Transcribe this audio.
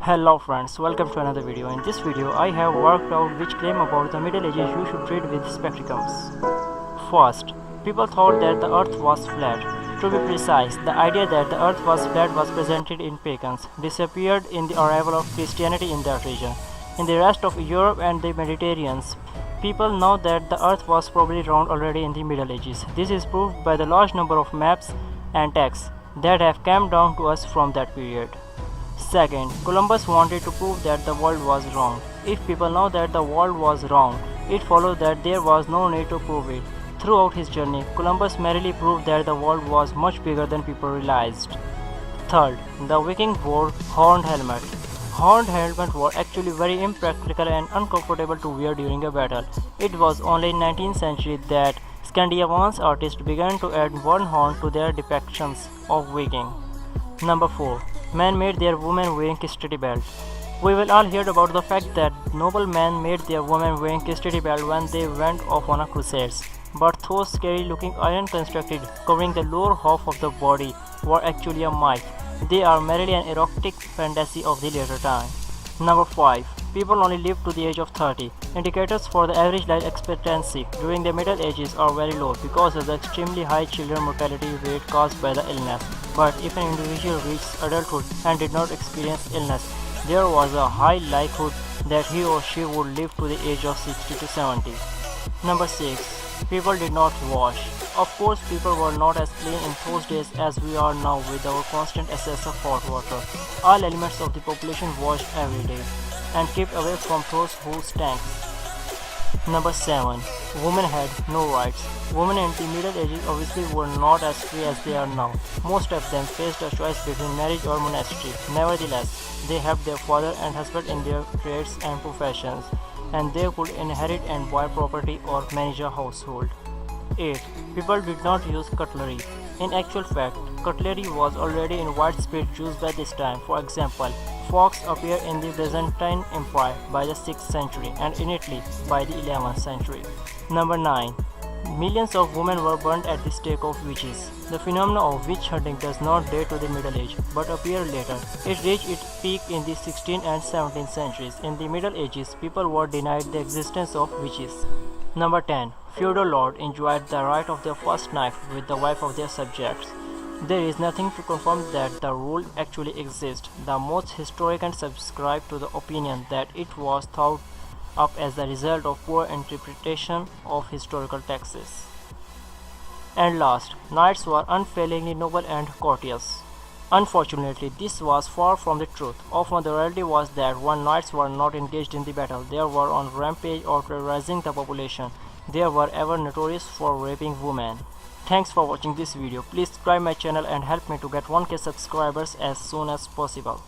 Hello friends, welcome to another video. In this video, I have worked out which claim about the Middle Ages you should read with spectacles. First, people thought that the earth was flat. To be precise, the idea that the earth was flat was presented in pagans, disappeared in the arrival of Christianity in that region. In the rest of Europe and the Mediterranean, people know that the earth was probably round already in the Middle Ages. This is proved by the large number of maps and texts that have come down to us from that period. Second, Columbus wanted to prove that the world was round. If people know that the world was round, it followed that there was no need to prove it. Throughout his journey, Columbus merely proved that the world was much bigger than people realized. Third, the Viking wore horned helmet. Horned helmets were actually very impractical and uncomfortable to wear during a battle. It was only in 19th century that Scandinavian artists began to add one horn to their depictions of Viking. Number 4. Men made their women wearing chastity belt. We will all hear about the fact that noble men made their women wearing chastity belt when they went off on a crusades. But those scary looking iron constructed covering the lower half of the body were actually a myth. They are merely an erotic fantasy of the later time. Number 5. People only live to the age of 30. Indicators for the average life expectancy during the Middle Ages are very low because of the extremely high children mortality rate caused by the illness. But if an individual reached adulthood and did not experience illness, there was a high likelihood that he or she would live to the age of 60 to 70. Number 6. People did not wash. Of course, people were not as clean in those days as we are now with our constant access of hot water. All elements of the population washed every day and kept away from those who stank. Number 7. Women had no rights. Women in the Middle Ages obviously were not as free as they are now. Most of them faced a choice between marriage or monastery. Nevertheless, they helped their father and husband in their trades and professions, and they could inherit and buy property or manage a household. 8. People did not use cutlery. In actual fact, cutlery was already in widespread use by this time. For example, forks appear in the Byzantine Empire by the 6th century and in Italy by the 11th century. Number 9. Millions of women were burned at the stake of witches. The phenomenon of witch hunting does not date to the Middle Age, but appeared later. It reached its peak in the 16th and 17th centuries. In the Middle Ages, people were denied the existence of witches. Number 10. Feudal lords enjoyed the right of their first knife with the wife of their subjects. There is nothing to confirm that the rule actually exists. The most historians subscribe to the opinion that it was thought up as the result of poor interpretation of historical texts. And last, knights were unfailingly noble and courteous. Unfortunately, this was far from the truth. Often the reality was that when knights were not engaged in the battle, they were on rampage or terrorizing the population. They were ever notorious for raping women. Thanks for watching this video. Please subscribe my channel and help me to get 1K subscribers as soon as possible.